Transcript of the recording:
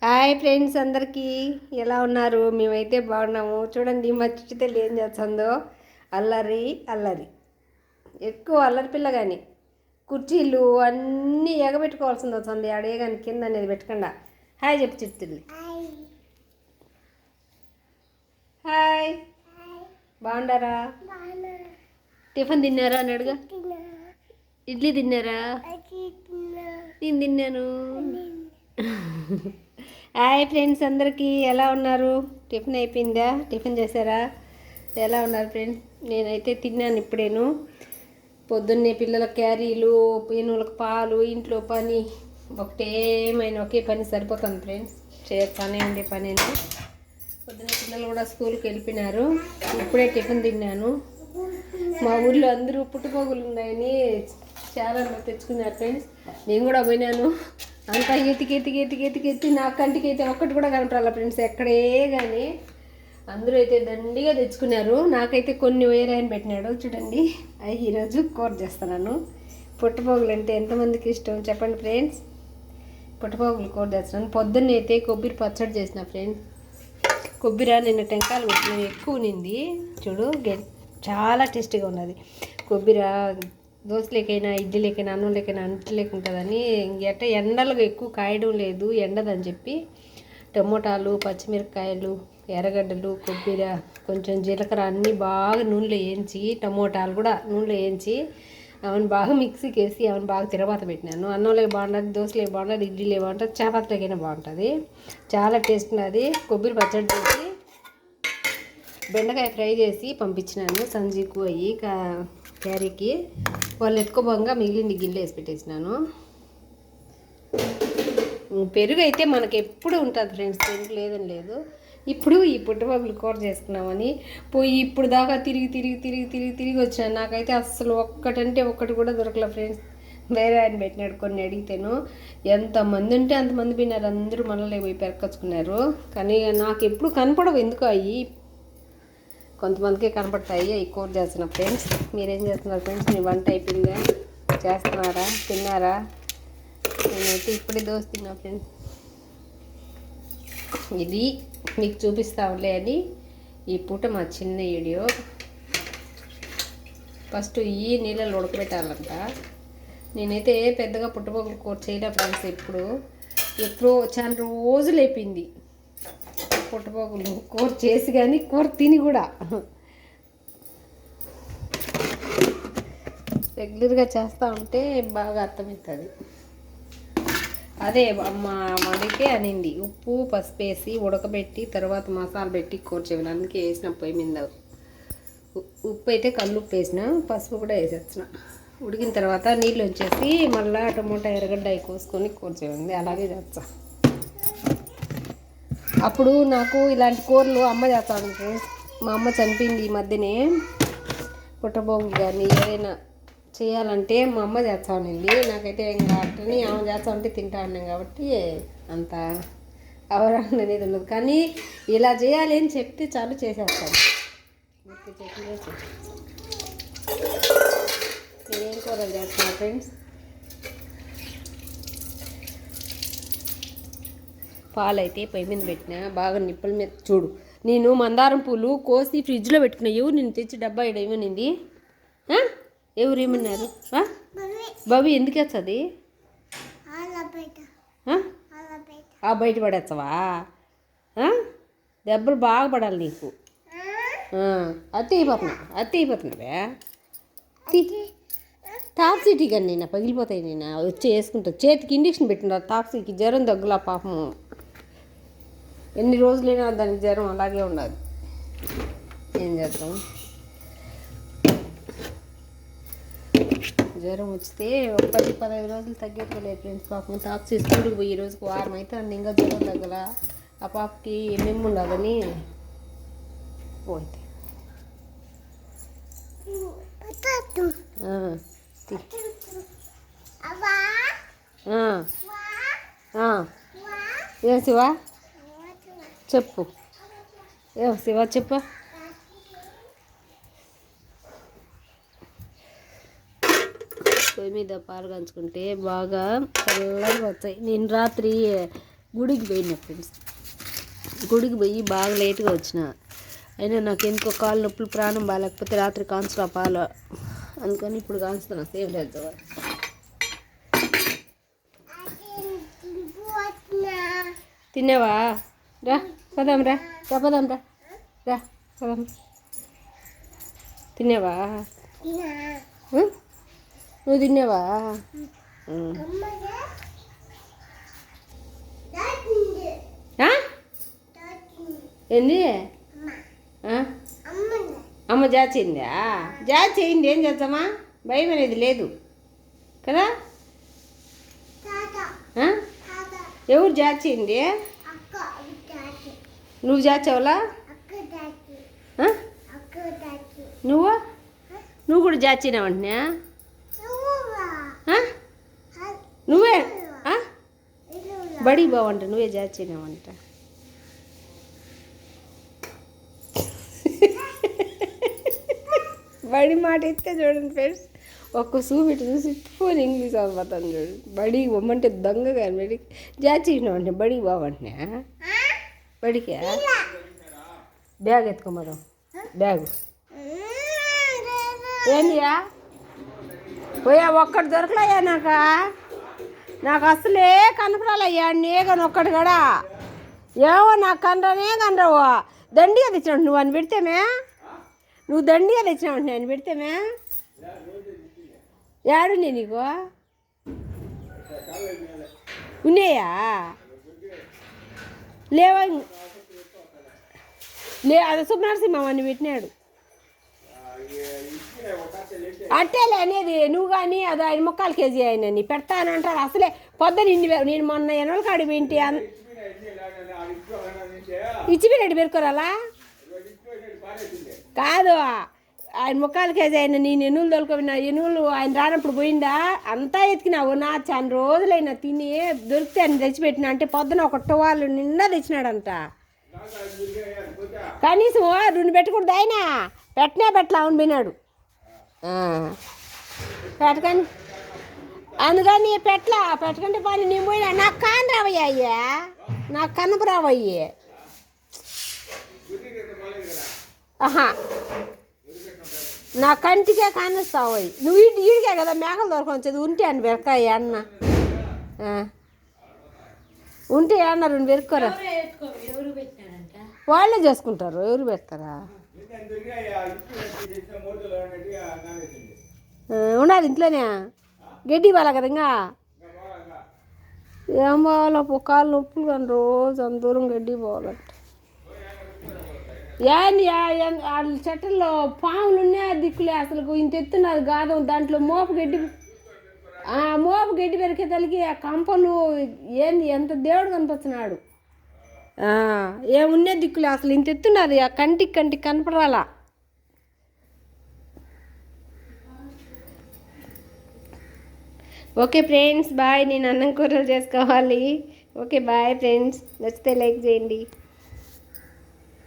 Hi friends, అందరికీ ఎలా ఉన్నారు? మేమైతే బాగున్నాము. చూడండి మా చిట్టుతల్లి ఏం చేస్తుందో. అల్లరి అల్లరి, ఎక్కువ అల్లరి పిల్ల. కానీ కుర్చీలు అన్నీ ఎగబెట్టుకోవాల్సింది వస్తుంది. ఆడే కానీ కింద అనేది పెట్టకుండా. హాయ్ చెప్పు చిట్టుతల్లి. హాయ్, బాగుండారా? టిఫిన్ తిన్నారా అని అడుగా. ఇడ్లీ తిన్నారా? నేను తిన్నాను. హాయ్ ఫ్రెండ్స్, అందరికీ ఎలా ఉన్నారు? టిఫిన్ అయిపోయిందా? టిఫిన్ చేశారా? ఎలా ఉన్నారు ఫ్రెండ్స్? నేనైతే తిన్నాను ఇప్పుడేను. పొద్దున్నే పిల్లల క్యారీలు, పీనులకు పాలు, ఇంట్లో పని ఒకే పని సరిపోతుంది ఫ్రెండ్స్. చేస్తానే ఉండే పనేను. పొద్దున్న పిల్లలు కూడా స్కూల్కి వెళ్ళిపోయినారు. ఇప్పుడే టిఫిన్ తిన్నాను. మా ఊళ్ళో అందరూ పుట్టుపోగులు ఉన్నాయని చాలా తెచ్చుకున్నారు ఫ్రెండ్స్. నేను కూడా పోయినాను. అంతా ఎతికి నా కంటికి అయితే ఒక్కటి కూడా కనపడాల ఫ్రెండ్స్. ఎక్కడే కానీ అందరూ అయితే దండిగా తెచ్చుకున్నారు. నాకైతే కొన్ని వేరాయని పెట్టినాడు. చూడండి, అవి ఈరోజు కూర చేస్తున్నాను. పుట్టపోగులు అంటే ఎంతమందికి ఇష్టం చెప్పండి ఫ్రెండ్స్. పుట్టపోగులు కూర చేస్తున్నాను. పొద్దున్న అయితే కొబ్బరి పచ్చడి చేసిన ఫ్రెండ్స్. కొబ్బరి నిన్న టెంకాయలు కొట్టిన ఎక్కువ నింది. చూడు, చాలా టేస్టీగా ఉన్నది కొబ్బరి. దోశలేకైనా, ఇడ్లీలేకైనా, అన్నంలేకైనా అంటలేక ఉంటుందని ఎట్ట ఎండలు ఎక్కువ కాయడం లేదు, ఎండదని చెప్పి టమోటాలు, పచ్చిమిరపకాయలు, ఎర్రగడ్డలు, కొబ్బరి, కొంచెం జీలకర్ర అన్నీ బాగా నూనెలో వేయించి, టమోటాలు కూడా నూనెలో వేయించి అవన్నీ బాగా మిక్సీకి వేసి అవన్నీ బాగా తిరవాత పెట్టినాను. అన్నంలోకి బాగుంటుంది, దోశలోకి బాగుంటుంది, ఇడ్లీలో బాగుంటుంది, చపాతీలోకైనా బాగుంటుంది. చాలా టేస్ట్ ఉన్నది. కొబ్బరి పచ్చడి చేసి బెండకాయ ఫ్రై చేసి పంపించినాను సంజీకు అయ్యి క్యారీకి. వాళ్ళు ఎత్తుకోబోగా మిగిలింది గిన్నె వేసి పెట్టేసినాను. పెరుగు అయితే మనకి ఎప్పుడు ఉంటుంది ఫ్రెండ్స్, పెరుగు లేదని లేదు. ఇప్పుడు ఈ పుట్టపగులు కూర చేసుకున్నామని పోయి ఇప్పుడు దాకా తిరిగి వచ్చాను. నాకైతే అస్సలు ఒక్కటి కూడా దొరకలే ఫ్రెండ్స్. వేరే ఆయన పెట్టినాడు కొన్ని అడిగితేను. ఎంతమంది ఉంటే అంతమంది పోయినారు. అందరూ మనలో పోయి పెరకొచ్చుకున్నారు. కానీ నాకు ఎప్పుడు కనపడవు ఎందుకు అవి. కొంతమందికే కనపడతాయి. అవి కూర చేస్తున్నా ఫ్రెండ్స్. మీరేం చేస్తున్నారు ఫ్రెండ్స్? మీ వంట అయిపోయిందా? చేస్తున్నారా? తిన్నారా? నేనైతే ఇప్పుడే దోశ తిన్నా ఫ్రెండ్స్. ఇది మీకు చూపిస్తాంలే అని ఈ పూట మా చిన్న వీడియో. ఫస్ట్ ఈ నీళ్ళలో ఉడకబెట్టాలంట. నేనైతే పెద్దగా పుట్టపోగులు కూర చేయలే ఫ్రెండ్స్. ఎప్పుడో చాలా రోజులు అయిపోయింది పుట్టపోగులు కూర చేసి, కానీ కూర తిని కూడా. రెగ్యులర్గా చేస్తూ ఉంటే బాగా అర్థమవుతుంది. అదే అమ్మ వండితే అనింది, ఉప్పు పసుపు వేసి ఉడకబెట్టి తర్వాత మసాలా పెట్టి కూర చేయను. అందుకే వేసిన పొయ్యి మీద. ఉప్పు అయితే కల్లుప్పు వేసిన, పసుపు కూడా వేసేసిన. ఉడికిన తర్వాత నీళ్ళు వచ్చేసి మళ్ళీ టమోటా, ఎర్రగడ్డ అవి కోసుకొని కూర చేయండి. అలాగే చేస్తా. అప్పుడు నాకు ఇలాంటి కూరలు అమ్మ చేస్తాను ఫ్రెండ్స్. మా అమ్మ చనిపోయింది ఈ మధ్యనే. పుట్టబోగు కానీ ఏదైనా చేయాలంటే మా అమ్మ చేస్తా ఉన్నింది. నాకైతే ఇంకా అట్టని ఆమె చేస్తా ఉంటే తింటా ఉన్నాం కాబట్టి అంత అవగాహన అనేది ఉండదు. కానీ ఇలా చేయాలి అని చెప్తే చాలు చేసేస్తాను. నేనేం కూరలు చేస్తాను ఫ్రెండ్స్. పాలు అయితే పొయ్యి మీద పెట్టిన, బాగా నిప్పుల మీద. చూడు, నేను మందారం పూలు కోసి ఫ్రిడ్జ్లో పెట్టుకున్నా. ఎవరు నేను తెచ్చి డబ్బా ఇక్కడ ఏమనింది? ఎవరు ఏమన్నారు? బాబు ఎందుకు వచ్చది? బయట పడేస్తావా? దెబ్బలు బాగా పడాలి నీకు. అత్తి అయిపోతున్నావే. టాప్సీటీ కానీ నేను పగిలిపోతాయి. నేను వచ్చి వేసుకుంటా. చేతికి ఇంజక్షన్ పెట్టిన టాప్సీకి. జ్వరం దగ్గులా పాపము. ఎన్ని రోజులైనా దానికి జ్వరం అలాగే ఉన్నది. ఏం చేద్దాం? జ్వరం వస్తే ఒక 10-15 రోజులు తగ్గేట్లేదు ఫ్రెండ్స్. పాపం టాప్సీ స్కూల్కి పోయి రోజుకి వారం అయితే అన్ని ఇంకా జ్వరం తగ్గల. ఆ పాపకి మెమ్ము ఉండదని పోతే ఏం శివ చెప్పు. ఏం శివ చెప్పు. పొయ్యి మీద పాలు కంచుకుంటే బాగా చల్లగా వస్తాయి. నేను రాత్రి గుడికి పోయినా ఫ్రెండ్స్, గుడికి పోయి బాగా లేట్గా వచ్చిన. అయినా నాకు ఎందుకో కాళ్ళు నొప్పులు, ప్రాణం బాగాలేకపోతే రాత్రి కాన్సులా పాలు, అందుకని ఇప్పుడు కాన్స్తున్నా సేవ్ చేద్దాం. తిన్నావా? రా పదాం రా, పదాం రా, రా పదాం. తిన్నావా? నువ్వు తిన్నావా? ఏంది? అమ్మ జాచిందా? జాచేయింది, ఏం చేద్దామా? భయం అనేది లేదు కదా. ఎవరు జాచింది? నువ్వు జాచావులా? నువ్వు కూడా జాచినావంటున్నా? నువ్వే బడి బావంట, నువ్వే జాచినావంట. బడి మాట ఇస్తే చూడండి ఫ్రెండ్స్, ఒక్క సూబిట్ చూసి ఫోన్ ఇంగ్లీష్ అయిపోతాను చూడండి. బడికి పొమ్మంటే దొంగగా బడికి జాచినావంటే బడికి బావంటున్నా? బడికా? Bag ఎత్తుకోమరా, bag ఏందియా? పోయా ఒక్కటి దొరకలయ్యా నాకు అసలే కనపడాలయ్యా నేగని ఒక్కటి కూడా. ఏమో నాకు కనరానే కనరావు. దండిగా తెచ్చినావు నువ్వు అని పెడితేమే, నువ్వు దండిగా తెచ్చినావు నేను పెడితేమే. ఏడున్నాయి నీకు? ఉన్నాయా? లేవా? అది సుబ్రహ్మణ్యం అని పెట్టినాడు. అట్టేలే అనేది నువ్వు కానీ అది 5 ముక్కాలు కేజీ అయినని పెడతానంటాడు. అసలే పొద్దున నేను మొన్న ఎనవల కాడి వింటి ఇచ్చిపోయినట్టు పెరుకోరాలా కాదు. 5 ముక్కాలు కేజీ అయిన నేను ఎనువులు తోలుకోపోయినా, ఎనువులు ఆయన రానప్పుడు పోయిందా అంతా ఎత్తికినావు. నా చాలా రోజులైనా తిని దొరికితే అని తెచ్చిపెట్టినా అంటే పొద్దున ఒక టవాలు నిండా తెచ్చినాడంట. కనీసం 2 పెట్టకూడదు ఆయన పెట్టలా అవును పోయినాడు. పెట్టకండి అందుకని పెట్టకంటే పని నేను పోయినా. నాకు కాని రావయ్యా అయ్యా, నాకు కన్నపు రావయ్యే. నా కంటికే కానిస్తావు అవి. నువ్వు ఈడికే కదా మేకలు దొరకొచ్చేది. ఉంటే అని పెరకాయ అన్న ఉంటే అన్న 2 పెరుక్కోరా. వాళ్ళే చేసుకుంటారు, ఎవరు పెడతారా? ఉండాలి ఇంట్లోనే గడ్డి వాళ్ళ కదా. ఇంకా ఏం పోవాలో కాళ్ళు నొప్పులు కానీ రోజు అంత దూరం గడ్డి పోవాలంట. ఏంది వాళ్ళ చెట్టల్లో పాములు ఉన్నాయి దిక్కులే. అసలు ఇంత ఎత్తున్నది గాదం, దాంట్లో మోపు గడ్డి పెరికే తల్లికి ఆ కంపలు ఏంది ఎంత దేవుడు కనిపించినాడు. ఏమున్నే దిక్కులే అసలు ఇంత ఎత్తున్నది, ఆ కంటికి కనపడాలా. Okay friends bye. నేను అన్నం కూరలు చేసుకోవాలి. Okay bye friends. నచ్చితే లైక్ చేయండి.